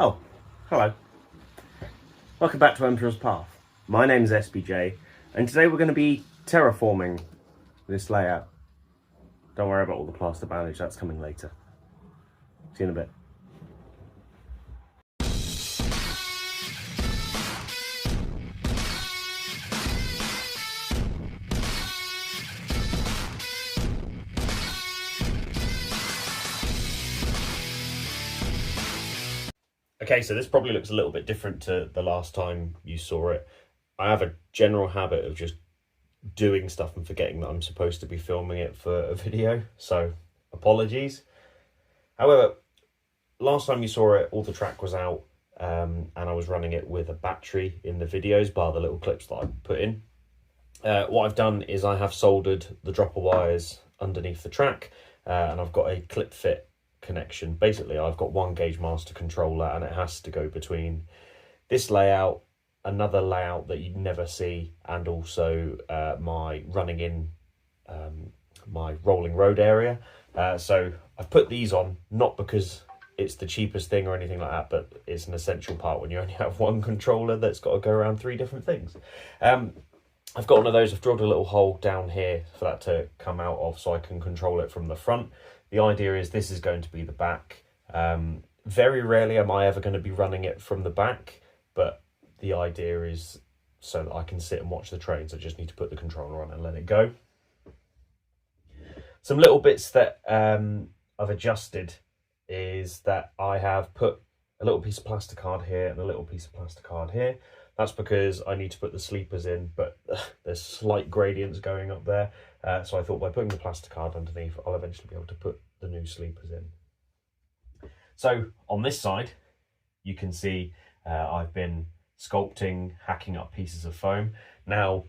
Oh, hello. Welcome back to Emperor's Path. My name's SBJ, and today we're going to be terraforming this layout. Don't worry about all the plaster bandage, that's coming later. See you in a bit. Okay, so this probably looks a little bit different to the last time you saw it. I have a general habit of just doing stuff and forgetting that I'm supposed to be filming it for a video, so apologies. However, last time you saw it, all the track was out, and I was running it with a battery in the videos, bar the little clips that I put in. What I've done is I have soldered the dropper wires underneath the track, and I've got a clip fit connection. Basically, I've got one gauge master controller, and it has to go between this layout, another layout that you'd never see, and also my running in my rolling road area. So I've put these on, not because it's the cheapest thing or anything like that, but it's an essential part when you only have one controller that's got to go around three different things. I've got one of those. I've drilled a little hole down here for that to come out of so I can control it from the front. The idea is this is going to be the back. Very rarely am I ever going to be running it from the back, but the idea is so that I can sit and watch the trains. I just need to put the controller on and let it go. Some little bits that I've adjusted is that I have put a little piece of plasticard here and a little piece of plasticard here. That's because I need to put the sleepers in, but there's slight gradients going up there. So I thought by putting the plasticard underneath, I'll eventually be able to put the new sleepers in. So on this side, you can see I've been sculpting, hacking up pieces of foam. Now,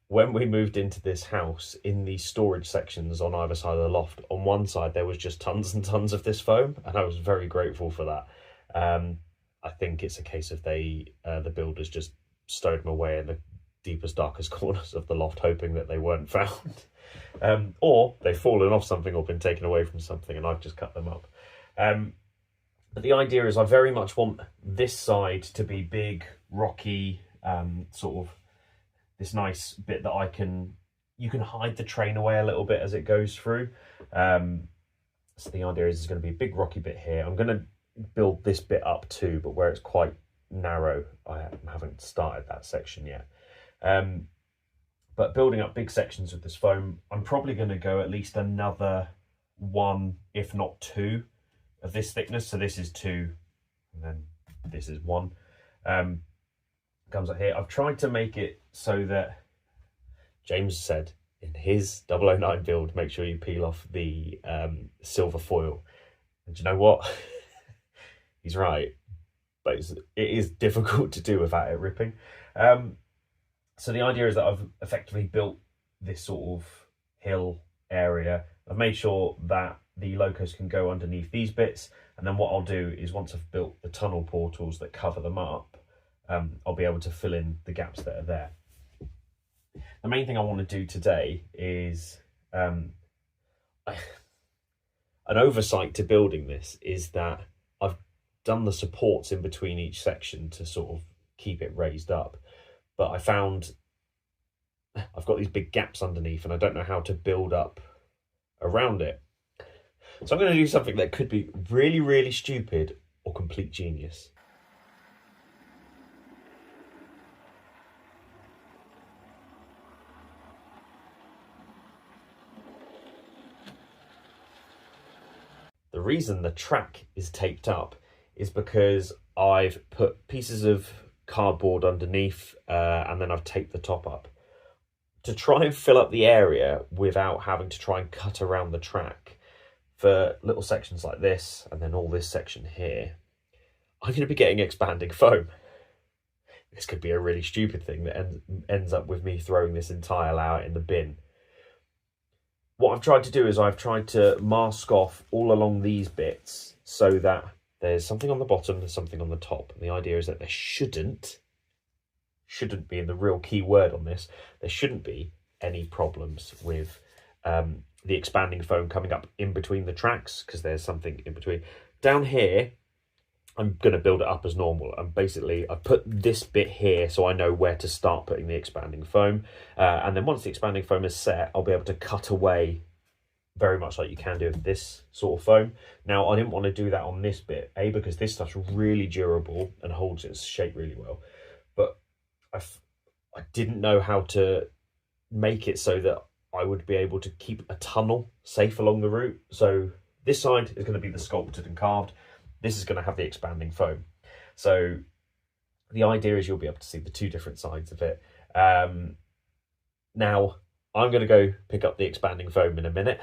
when we moved into this house, in the storage sections on either side of the loft, on one side there was just tons and tons of this foam, and I was very grateful for that. I think it's a case of the builders just stowed them away in the deepest, darkest corners of the loft, hoping that they weren't found. Or they've fallen off something or been taken away from something, and I've just cut them up. But the idea is I very much want this side to be big, rocky, sort of this nice bit that you can hide the train away a little bit as it goes through. So the idea is there's going to be a big rocky bit here. I'm going to build this bit up too, but where it's quite narrow, I haven't started that section yet. But building up big sections with this foam, I'm probably going to go at least another one, if not two, of this thickness. So this is two, and then this is one. Comes up here. I've tried to make it so that James said in his 009 build, make sure you peel off the silver foil. And do you know what? He's right, but it is difficult to do without it ripping. So the idea is that I've effectively built this sort of hill area. I've made sure that the locos can go underneath these bits, and then what I'll do is once I've built the tunnel portals that cover them up, I'll be able to fill in the gaps that are there. The main thing I want to do today is an oversight to building this is that I've done the supports in between each section to sort of keep it raised up, but I found I've got these big gaps underneath and I don't know how to build up around it. So I'm going to do something that could be really, really stupid or complete genius. The reason the track is taped up is because I've put pieces of cardboard underneath and then I've taped the top up. To try and fill up the area without having to try and cut around the track for little sections like this and then all this section here, I'm going to be getting expanding foam. This could be a really stupid thing that ends up with me throwing this entire layout in the bin. What I've tried to do is I've tried to mask off all along these bits so that there's something on the bottom, there's something on the top. And the idea is that there shouldn't be, and the real key word on this, there shouldn't be any problems with the expanding foam coming up in between the tracks, because there's something in between. Down here, I'm going to build it up as normal. And basically, I've put this bit here so I know where to start putting the expanding foam. And then once the expanding foam is set, I'll be able to cut away very much like you can do with this sort of foam. Now, I didn't want to do that on this bit, because this stuff's really durable and holds its shape really well. But I didn't know how to make it so that I would be able to keep a tunnel safe along the route. So this side is going to be the sculpted and carved. This is going to have the expanding foam. So the idea is you'll be able to see the two different sides of it. Now, I'm going to go pick up the expanding foam in a minute.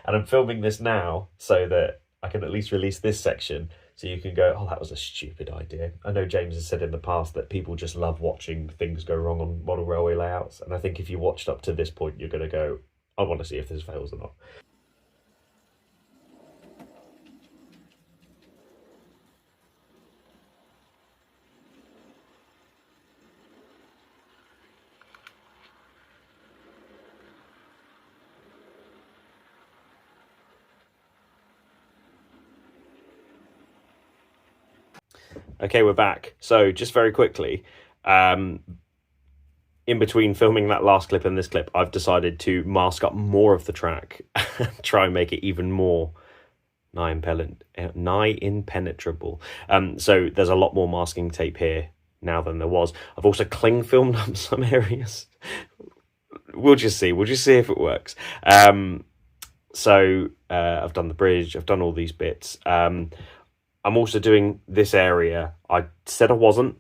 And I'm filming this now so that I can at least release this section so you can go, oh, that was a stupid idea. I know James has said in the past that people just love watching things go wrong on model railway layouts. And I think if you watched up to this point, you're going to go, I want to see if this fails or not. Okay, we're back. So just very quickly, in between filming that last clip and this clip, I've decided to mask up more of the track and try and make it even more nigh impenetrable. So there's a lot more masking tape here now than there was. I've also cling filmed up some areas. We'll just see if it works. So I've done the bridge, I've done all these bits. I'm also doing this area. I said I wasn't,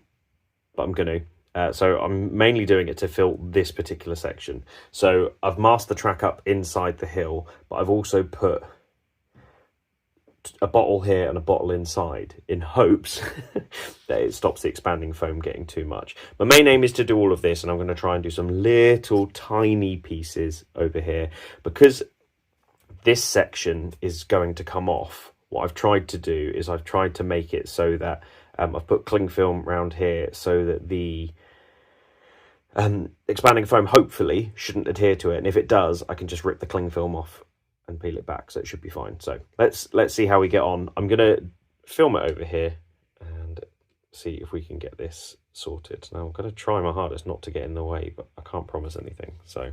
but I'm going to. So I'm mainly doing it to fill this particular section. So I've masked the track up inside the hill, but I've also put a bottle here and a bottle inside in hopes that it stops the expanding foam getting too much. My main aim is to do all of this, and I'm going to try and do some little tiny pieces over here. Because this section is going to come off, what I've tried to do is I've tried to make it so that I've put cling film around here so that the expanding foam hopefully shouldn't adhere to it. And if it does, I can just rip the cling film off and peel it back, so it should be fine. So let's see how we get on. I'm going to film it over here and see if we can get this sorted. Now, I'm going to try my hardest not to get in the way, but I can't promise anything. So...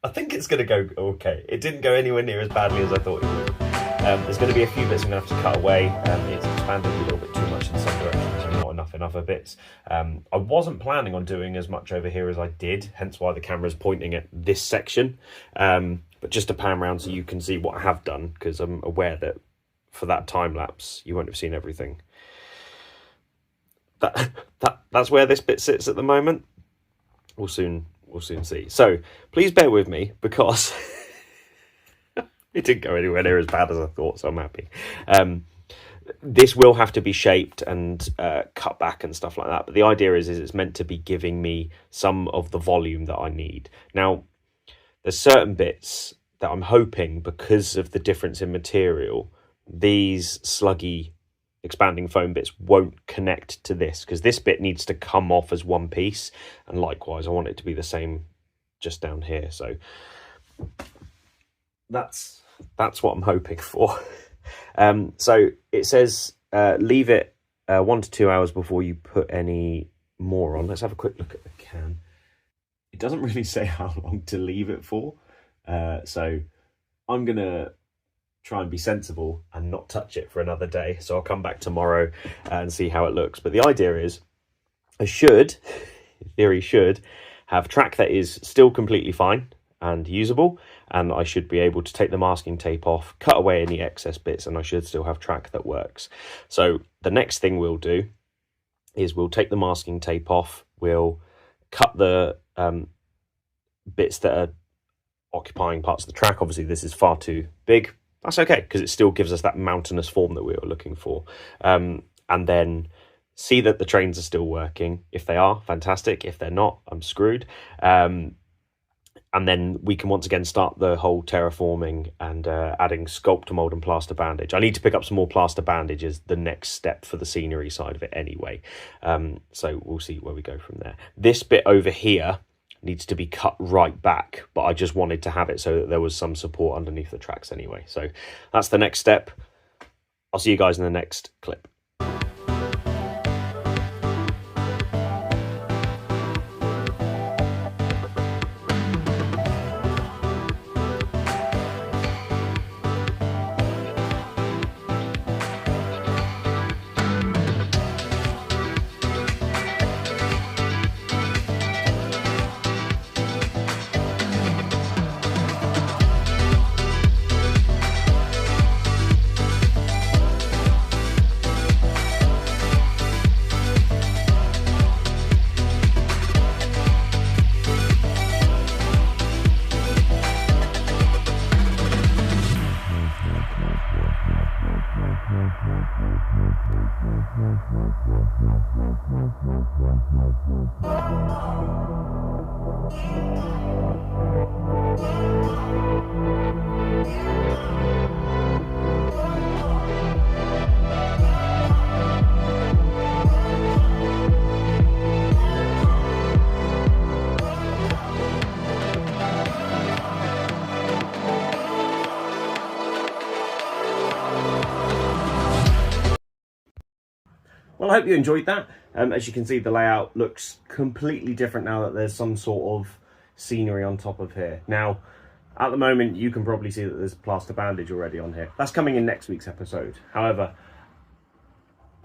I think it's going to go okay. It didn't go anywhere near as badly as I thought it would. There's going to be a few bits I'm going to have to cut away. It's expanded a little bit too much in some directions and not enough in other bits. I wasn't planning on doing as much over here as I did, hence why the camera's pointing at this section. But just to pan around so you can see what I have done, because I'm aware that for that time lapse, you won't have seen everything. That's where this bit sits at the moment. We'll soon see. So please bear with me, because it didn't go anywhere near as bad as I thought, so I'm happy. This will have to be shaped and cut back and stuff like that, but the idea is it's meant to be giving me some of the volume that I need. Now, there's certain bits that I'm hoping, because of the difference in material, these sluggy expanding foam bits won't connect to this, because this bit needs to come off as one piece, and likewise I want it to be the same just down here. So that's what I'm hoping for. So it says leave it 1 to 2 hours before you put any more on. Let's have a quick look at the can. It doesn't really say how long to leave it for, so I'm gonna try and be sensible and not touch it for another day. So I'll come back tomorrow and see how it looks. But the idea is I should, in theory, have track that is still completely fine and usable, and I should be able to take the masking tape off, cut away any excess bits, and I should still have track that works. So the next thing we'll do is we'll take the masking tape off, we'll cut the bits that are occupying parts of the track. Obviously this is far too big, that's okay, because it still gives us that mountainous form that we were looking for. And then see that the trains are still working. If they are, fantastic. If they're not, I'm screwed. And then we can once again start the whole terraforming and adding sculpt, mold and plaster bandage. I need to pick up some more plaster bandage as the next step for the scenery side of it anyway. So we'll see where we go from there. This bit over here needs to be cut right back, but I just wanted to have it so that there was some support underneath the tracks anyway. So that's the next step. I'll see you guys in the next clip. Well, I hope you enjoyed that. As you can see, the layout looks completely different now that there's some sort of scenery on top of here. Now, at the moment, you can probably see that there's plaster bandage already on here. That's coming in next week's episode. However,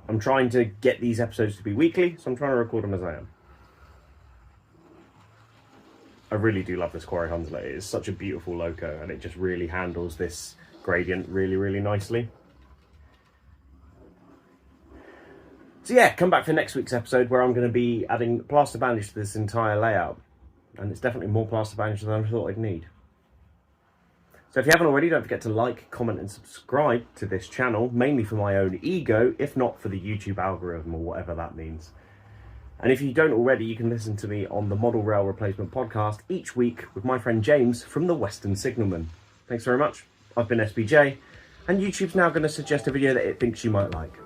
I'm trying to get these episodes to be weekly, so I'm trying to record them as I am. I really do love this Quarry Hunslet. It is such a beautiful loco, and it just really handles this gradient really, really nicely. So yeah, come back for next week's episode where I'm going to be adding plaster bandage to this entire layout. And it's definitely more plaster bandage than I thought I'd need. So if you haven't already, don't forget to like, comment and subscribe to this channel, mainly for my own ego, if not for the YouTube algorithm or whatever that means. And if you don't already, you can listen to me on the Model Rail Replacement podcast each week with my friend James from the Western Signalman. Thanks very much. I've been SBJ, and YouTube's now going to suggest a video that it thinks you might like.